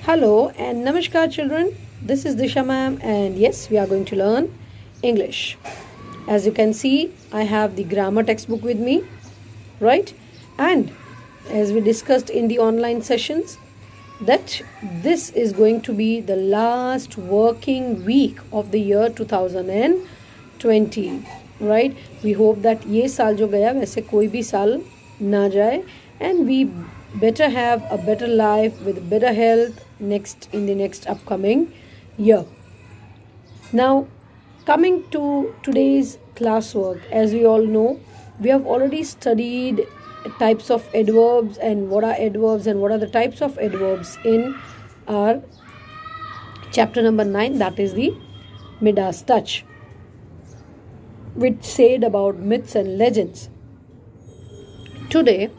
Hello and Namaskar children. This is Disha ma'am and yes, we are going to learn English. As you can see, I have the grammar textbook with me, right? And as we discussed in the online sessions, that this is going to be the last working week of the year 2020, right? We hope that ये साल जो गया वैसे कोई भी साल ना जाए and we better have a better life with better health in the next upcoming year. Now, coming to today's classwork, as we all know, we have already studied types of adverbs and what are adverbs and what are the types of adverbs in our chapter number 9, that is the Midas touch, which said about myths and legends. Today,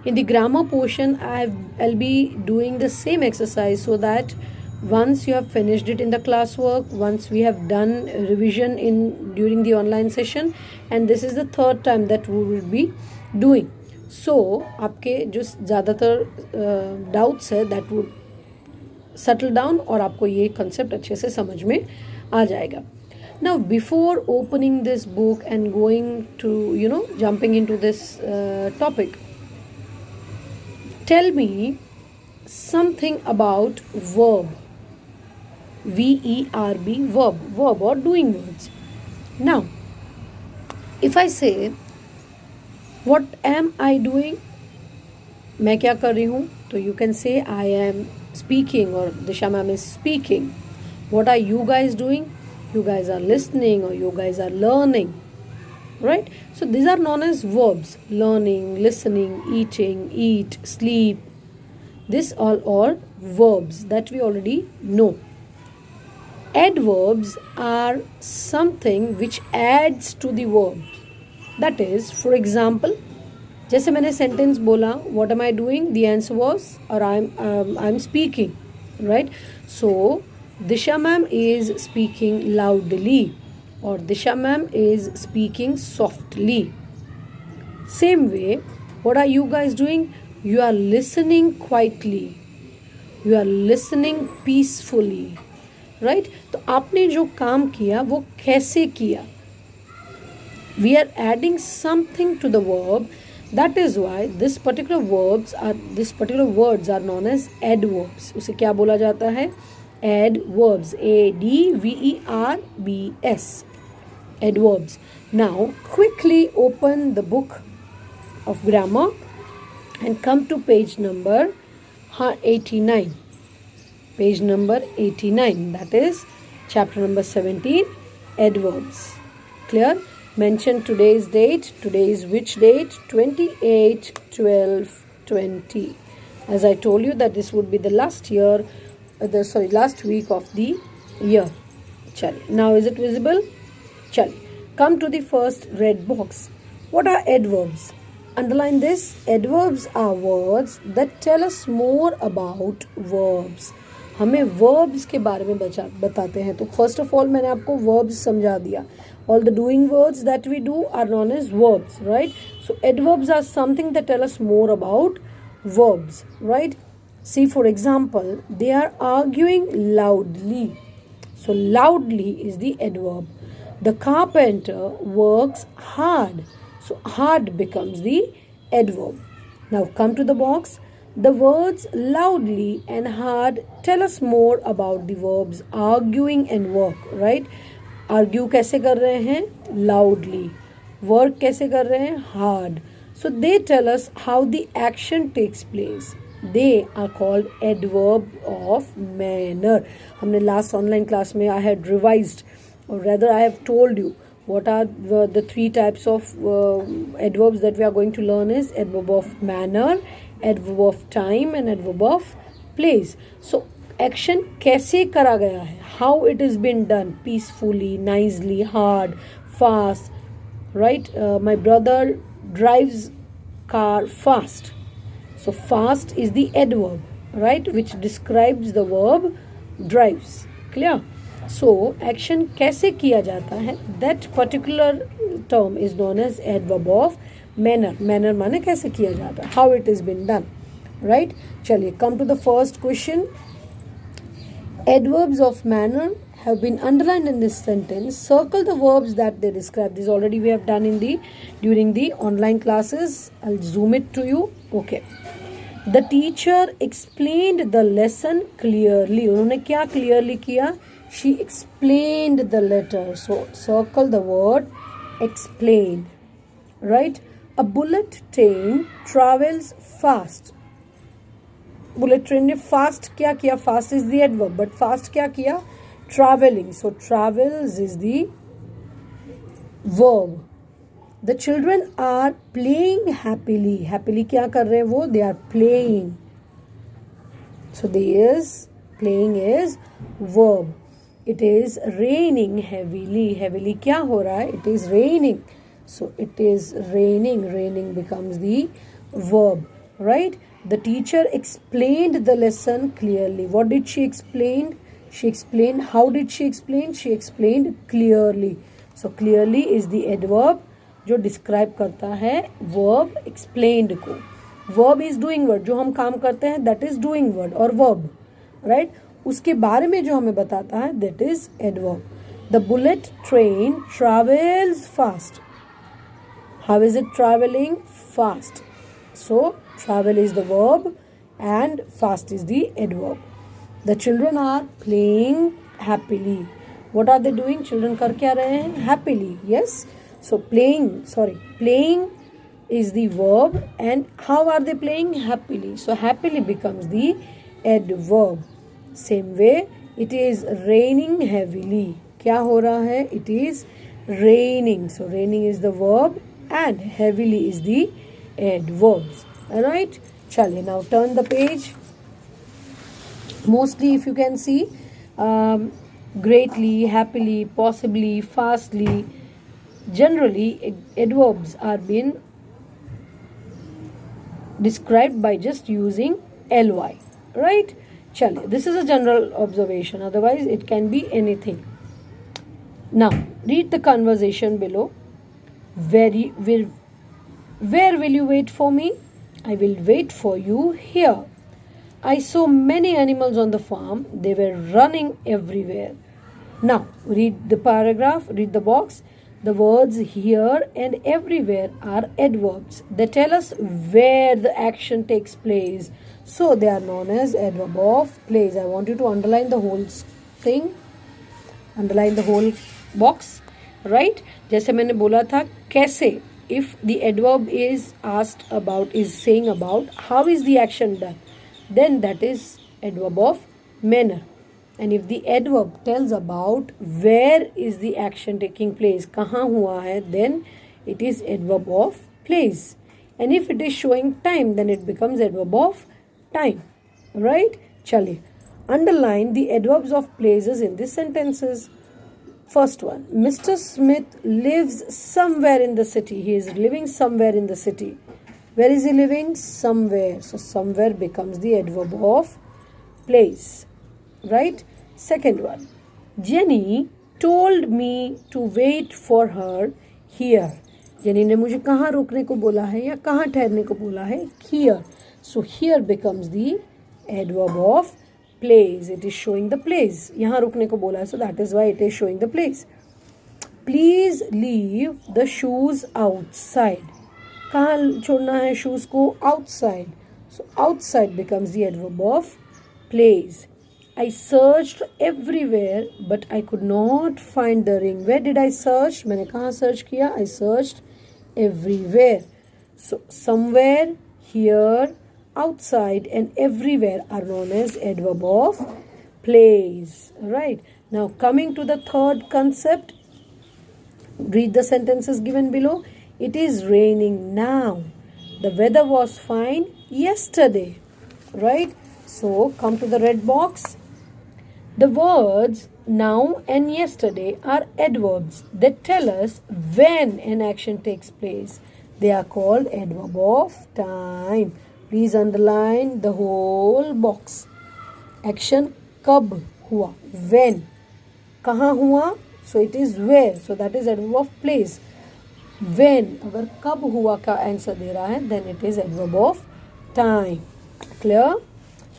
in the grammar portion, I'll be doing the same exercise so that once you have finished it in the classwork, once we have done revision during the online session, and this is the third time that we will be doing. So, आपके जो ज़्यादातर doubts है that would settle down और आपको ये concept अच्छे से समझ में आ जाएगा. Now, before opening this book and going to, jumping into this topic, tell me something about verb. V-E-R-B, verb or doing words. Now, if I say, what am I doing? मैं क्या कर रही हूँ? तो you can say I am speaking or Disha ma'am is speaking. What are you guys doing? You guys are listening or you guys are learning. Right? So these are known as verbs. Learning, listening, eating, eat, sleep. These all are verbs that we already know. Adverbs are something which adds to the verb. That is, for example, जैसे मैंने sentence बोला, what am I doing? The answer was, or I'm speaking, right? So Disha ma'am is speaking loudly, or Disha ma'am is speaking softly. Same way, what are you guys doing? You are listening quietly. You are listening peacefully. Right? तो आपने जो काम किया वो कैसे किया? We are adding something to the verb. That is why this particular words are known as adverbs. उसे क्या बोला जाता है? Adverbs. A-D-V-E-R-B-S. Adverbs. Now, quickly open the book of grammar and come to page number 89. Page number 89. That is chapter number 17, adverbs. Clear? Mention today's date. Today is which date? 28/12/20. As I told you that this would be the last week of the year. Chali. Now is it visible? Chali. Come to the first red box. What are adverbs? Underline this. Adverbs are words that tell us more about verbs. हमें verbs के बारे में बताते हैं. तो first of all मैंने आपको verbs समझा दिया. All the doing words that we do are known as verbs, right? So adverbs are something that tell us more about verbs, right? See, for example, they are arguing loudly. So loudly is the adverb. The carpenter works hard. So hard becomes the adverb. Now come to the box. The words loudly and hard tell us more about the verbs arguing and work, right? Argue कैसे कर रहे हैं? Loudly. Work कैसे कर रहे हैं? Hard. So they tell us how the action takes place. They are called adverb of manner. हमने last online class में I had revised, or rather I have told you what are the three types of adverbs that we are going to learn is adverb of manner, adverb of time and adverb of place. So action कैसे करा गया है? How it has been done? Peacefully, nicely, hard, fast, right? My brother drives car fast. So fast is the adverb, right? Which describes the verb drives. Clear? So action कैसे किया जाता है? That particular term is known as adverb of manner. Manner माने कैसे किया जाता है? How it has been done. Right? चलिए, come to the first question. Adverbs of manner have been underlined in this sentence. Circle the verbs that they describe. This already we have done in the during the online classes. I'll zoom it to you. Okay. The teacher explained the lesson clearly. उन्होंने क्या clearly किया? She explained the letter. So circle the word explain. Right? A bullet train travels fast. Bullet train ने fast क्या किया? Fast is the adverb, but fast क्या किया? Travelling. So travels is the verb. The children are playing happily. Happily क्या कर रहे हैं वो? They are playing. So they is playing is verb. It is raining heavily. Heavily क्या हो रहा है? It is raining. So it is raining. Raining becomes the verb. Right? The teacher explained the lesson clearly. What did she explain? She explained. How did she explain? She explained clearly. So clearly is the adverb जो describe करता है verb explained को. Verb is doing word. जो हम काम करते हैं that is doing word और verb. Right? उसके बारे में जो हमें बताता है that is adverb. The bullet train travels fast. How is it traveling? Fast. So travel is the verb and fast is the adverb. The children are playing happily. What are they doing? Children कर क्या रहे हैं? Happily. Yes. So playing is the verb and how are they playing? Happily. So happily becomes the adverb. Same way it is raining heavily. क्या हो रहा है? It is raining. So raining is the verb and heavily is the adverbs. Alright, chaliye now turn the page. Mostly if you can see greatly, happily, possibly, fastly, generally adverbs are being described by just using ly. Right? Chaliye, this is a general observation, otherwise it can be anything. Now read the conversation below. Where will you wait for me? I will wait for you here. I saw many animals on the farm. They were running everywhere. Now, read the paragraph, read the box. The words here and everywhere are adverbs. They tell us where the action takes place. So, they are known as adverb of place. I want you to underline the whole thing. Underline the whole box. Right? जैसे मैंने बोला था कैसे. If the adverb is asked about, is saying about how is the action done, then that is adverb of manner. And if the adverb tells about where is the action taking place, कहाँ हुआ है, then it is adverb of place. And if it is showing time, then it becomes adverb of time. Right? चलिए, underline the adverbs of places in these sentences. First one, Mr. Smith lives somewhere in the city. He is living somewhere in the city. Where is he living? Somewhere. So somewhere becomes the adverb of place. Right? Second one, Jenny told me to wait for her here. Jenny ने मुझे कहाँ रुकने को बोला है या कहाँ ठहरने को बोला है? Here. So here becomes the adverb of place. It is showing the place. यहाँ रुकने को बोला है, so that is why it is showing the place. Please leave the shoes outside. कहाँ छोड़ना है shoes को? Outside. So outside becomes the adverb of place. I searched everywhere but I could not find the ring. Where did I search? मैंने कहाँ search किया? I searched everywhere. So somewhere, here, outside and everywhere are known as adverb of place. Right? Now coming to the third concept, read the sentences given below. It is raining now. The weather was fine yesterday. Right? So come to the red box. The words now and yesterday are adverbs that tell us when an action takes place. They are called adverb of time. Please underline the whole box. Action कब हुआ? When. कहाँ हुआ? So it is where. So that is adverb of place. When. अगर कब हुआ का answer दे रहा है, then it is adverb of time. Clear?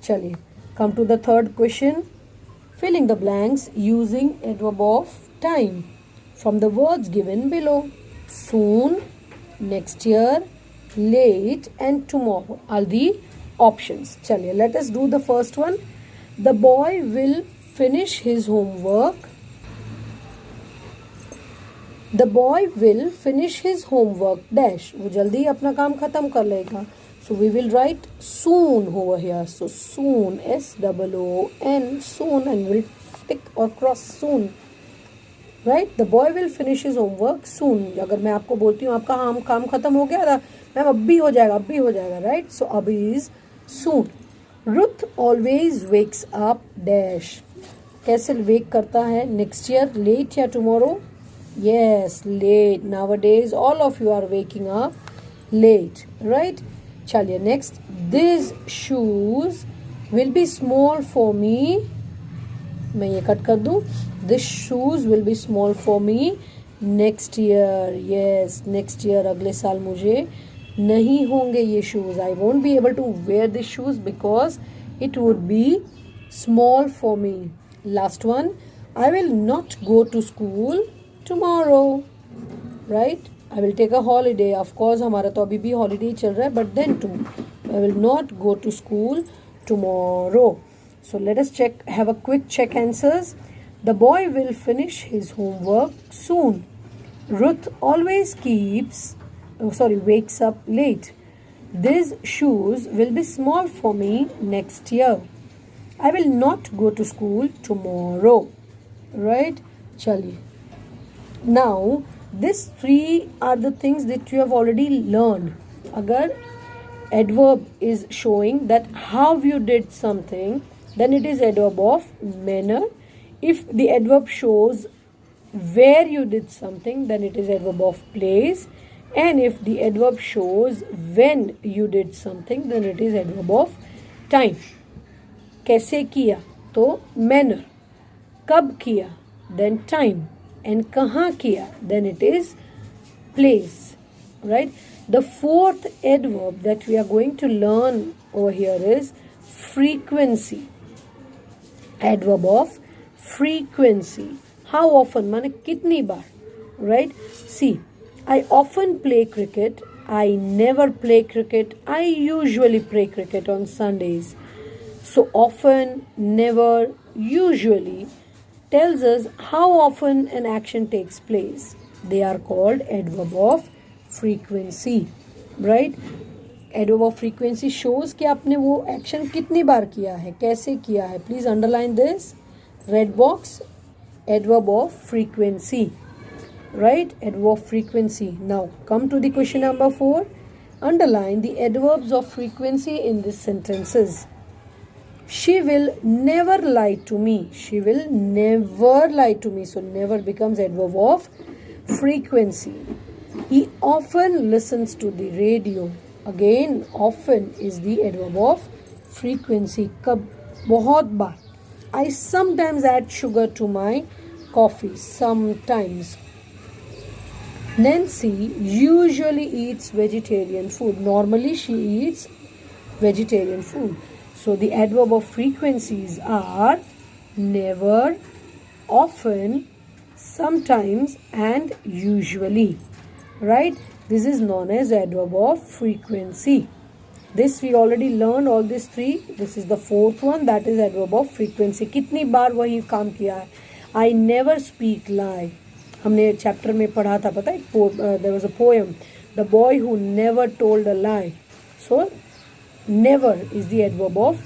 चलिए. Come to the third question. Filling the blanks using adverb of time from the words given below. Soon, next year, late and tomorrow are the options. Chaliye, let us do the first one. The boy will finish his homework. The boy will finish his homework dash. वो जल्दी अपना काम खत्म कर लेगा. So we will write soon over here. So soon, SOON, soon, and we'll tick or cross soon. Right? The boy will finish his homework soon. अगर मैं आपको बोलती हूँ आपका काम खत्म हो गया था, मैम अब भी हो जाएगा, right? So अभी is soon. Ruth always wakes up dash. कैसे wake करता है? Next year, late या tomorrow? Yes, late. Nowadays, all of you are waking up late, right? Chaliye, next. These shoes will be small for me. मैं ये cut कर दूँ. These shoes will be small for me next year. Yes, next year. अगले साल मुझे नहीं होंगे ये shoes. I won't be able to wear these shoes because it would be small for me. Last one. I will not go to school tomorrow. Right? I will take a holiday. Of course, हमारा तो अभी भी holiday चल रहा है, but then too, I will not go to school tomorrow. So let us check, have a quick check answers. The boy will finish his homework soon. Ruth always wakes up late. These shoes will be small for me next year. I will not go to school tomorrow. Right? Chaliye. Now, these three are the things that you have already learned. Agar adverb is showing that how you did something, then it is adverb of manner. If the adverb shows where you did something, then it is adverb of place. And if the adverb shows when you did something, then it is adverb of time. कैसे किया? तो manner. कब किया? Then time. And कहाँ किया? Then it is place. Right? The fourth adverb that we are going to learn over here is frequency. Adverb of frequency. How often? माने कितनी बार? Right? See, I often play cricket. I never play cricket. I usually play cricket on Sundays. So often, never, usually tells us how often an action takes place. They are called adverb of frequency. Right? Adverb of frequency shows कि आपने वो action कितनी बार किया है, कैसे किया है. Please underline this. Red box. Adverb of frequency. Right? Adverb of frequency. Now come to the question number 4. Underline the adverbs of frequency in these sentences. She will never lie to me. She will never lie to me. So never becomes adverb of frequency. He often listens to the radio. Again, often is the adverb of frequency. कब? बहुत बार. I sometimes add sugar to my coffee. Sometimes. Nancy usually eats vegetarian food. Normally she eats vegetarian food. So the adverb of frequencies are never, often, sometimes and usually. Right? This is known as adverb of frequency. This we already learned all these three. This is the fourth one, that is adverb of frequency. कितनी बार वही काम किया है? I never speak lie. हमने chapter में पढ़ा था, पता है? There was a poem, The Boy Who Never Told a Lie. So never is the adverb of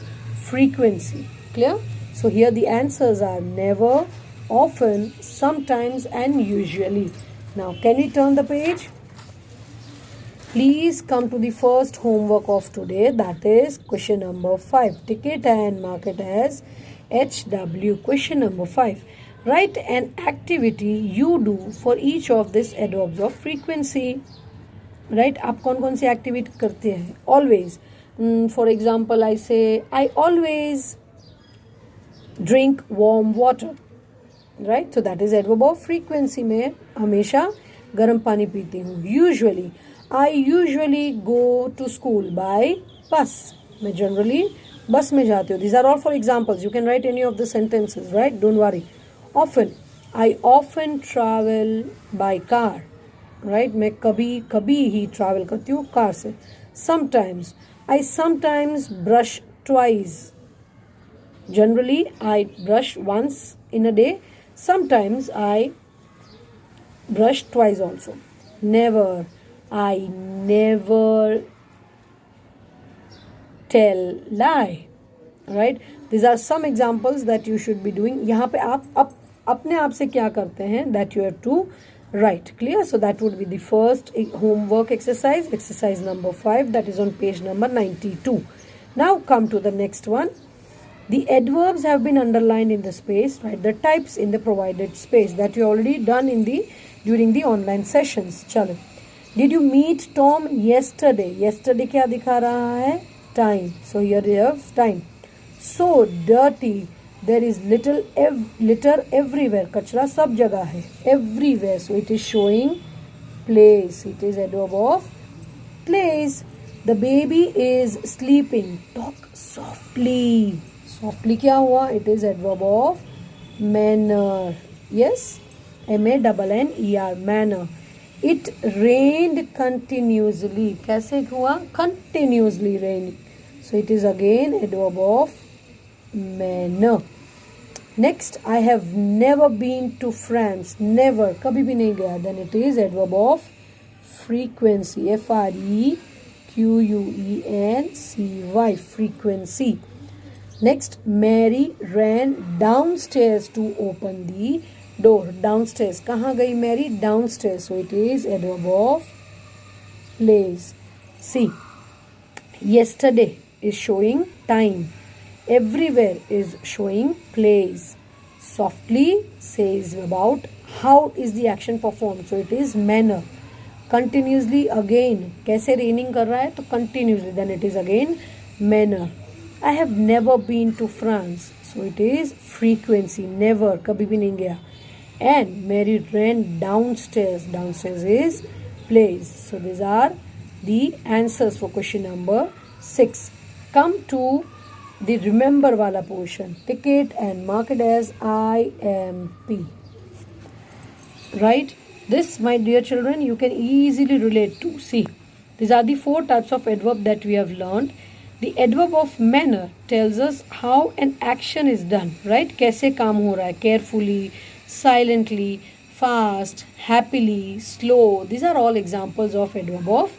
frequency. Clear? So here the answers are never, often, sometimes and usually. Now can we turn the page? Please come to the first homework of today, that is question number 5. Tick it and mark it as HW. Question number 5. Write an activity you do for each of these adverbs of frequency. Right? आप कौन कौन सी activity करते हैं? Always. For example, I say, I always drink warm water. Right? So that is adverb of frequency. मैं हमेशा गर्म पानी पीती हूँ. Usually. I usually go to school by bus. मैं generally बस में जाते हो. These are all for examples. You can write any of the sentences, right? Don't worry. Often, I often travel by car, right? मैं कभी कभी ही travel करती हूँ कार से. Sometimes, I sometimes brush twice. Generally, I brush once in a day. Sometimes I brush twice also. Never, I never tell lie, right? These are some examples that you should be doing. यहाँ पे आप अपने आप से क्या करते हैं, that you have to write. Clear? So that would be the first homework exercise number 5, that is on page number 92. Now come to the next one. The adverbs have been underlined in the space, right? The types in the provided space that you already done during the online sessions. चलो. Did you meet Tom yesterday? Yesterday क्या दिखा रहा है? Time. So here you have time. So dirty. There is litter everywhere. कचरा सब जगह है. Everywhere. So it is showing place. It is adverb of place. The baby is sleeping. Talk softly. Softly क्या हुआ? It is adverb of manner. Yes. MANNER. Manner. It rained continuously. कैसे हुआ? Continuously raining. So it is again adverb of manner. Next, I have never been to France. Never. कभी भी नहीं गया. Then it is adverb of frequency. FREQUENCY. Frequency. Next, Mary ran downstairs to open the door. Downstairs. कहाँ गई Mary? Downstairs. So it is adverb of place. See. Yesterday is showing time. Everywhere is showing place. Softly says about how is the action performed. So it is manner. Continuously again. कैसे raining कर रहा है? तो continuously. Then it is again manner. I have never been to France. So it is frequency. Never. कभी भी नहीं गया. And Mary ran downstairs. Downstairs is place. So these are the answers for question number 6. Come to the remember wala portion. Tick it and mark it as IMP. Right? This, my dear children, you can easily relate to. See, these are the 4 types of adverb that we have learned. The adverb of manner tells us how an action is done, right? कैसे काम हो रहा है? Carefully, silently, fast, happily, slow. These are all examples of adverb of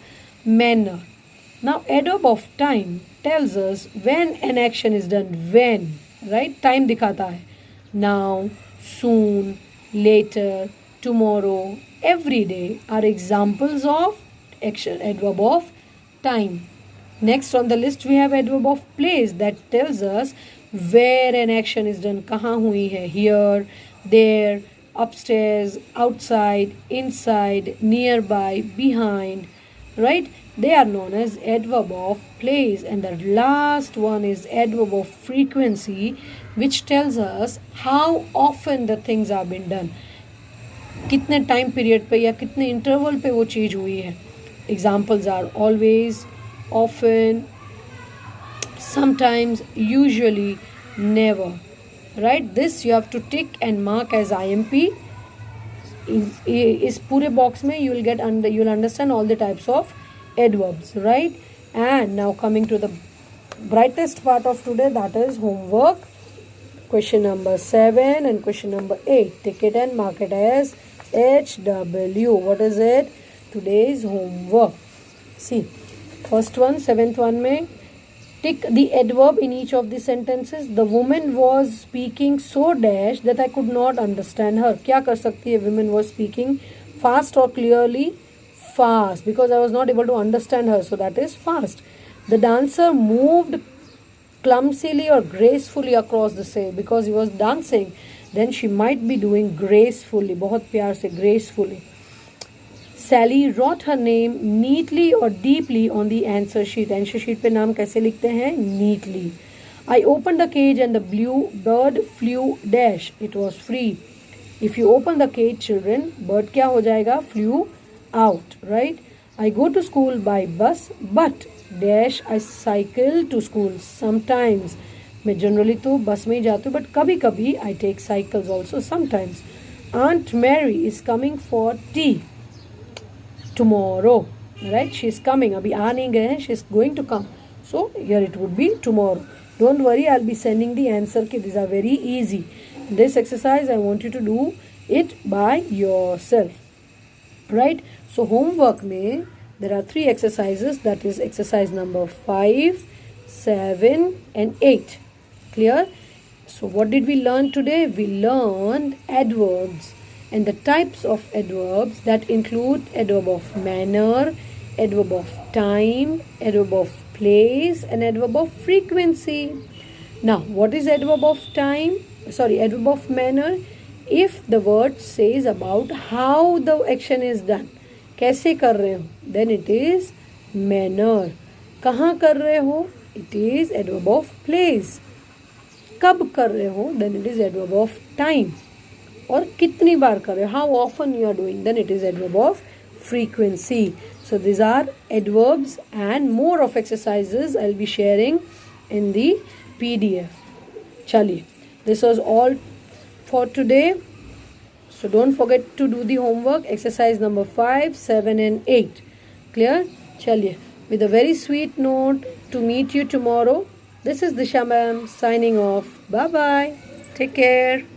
manner. Now, adverb of time tells us when an action is done. When, right? Time दिखाता है. Now, soon, later, tomorrow, every day are examples of action, adverb of time. Next on the list we have adverb of place that tells us where an action is done. कहाँ हुई है? Here, there, upstairs, outside, inside, nearby, behind, right? They are known as adverb of place. And the last one is adverb of frequency, which tells us how often the things are being done. कितने time period पे या कितने interval पे वो चीज़ हुई है. Examples are always, often, sometimes, usually, never, right? This you have to tick and mark as IMP. इस पूरे box में you'll understand all the types of adverbs, right? And now coming to the brightest part of today, that is homework. Question number 7 and question number 8. Tick it and mark it as HW. What is it? Today's homework. See. First one, 7th one में tick the adverb in each of the sentences. The woman was speaking so dash that I could not understand her. क्या कर सकती है? Women was speaking fast or clearly? Fast, because I was not able to understand her. So that is fast. The dancer moved clumsily or gracefully across the stage. Because he was dancing, then she might be doing gracefully. बहुत प्यार से gracefully. Sally wrote her name neatly or deeply on the answer sheet. Answer sheet पे नाम कैसे लिखते हैं? Neatly. I opened the cage and the blue bird flew dash. It was free. If you open the cage, children, bird क्या हो जाएगा? Flew out, right? I go to school by bus, but dash I cycle to school sometimes. मैं generally तो bus में ही जाती हूँ, but कभी कभी I take cycles also sometimes. Aunt Mary is coming for tea tomorrow. Right? She is coming. अभी आ नहीं गए हैं. She is going to come. So here it would be tomorrow. Don't worry, I'll be sending the answer. These are very easy. This exercise I want you to do it by yourself. Right? So homework में there are 3 exercises. That is exercise number 5, 7 and 8. Clear? So what did we learn today? We learned adverbs and the types of adverbs that include adverb of manner, adverb of time, adverb of place and adverb of frequency. Now what is adverb of time? Adverb of manner. If the word says about how the action is done, कैसे कर रहे हो, then it is manner. कहाँ कर रहे हो, it is adverb of place. कब कर रहे हो, then it is adverb of time. और कितनी बार कर रहे हो, how often you are doing, then it is adverb of frequency. So these are adverbs and more of exercises I'll be sharing in the PDF. चलिए, this was all for today. So don't forget to do the homework, exercise number 5, 7 and 8. Clear? चलिए, with a very sweet note to meet you tomorrow. This is Disha ma'am signing off. Bye bye. Take care.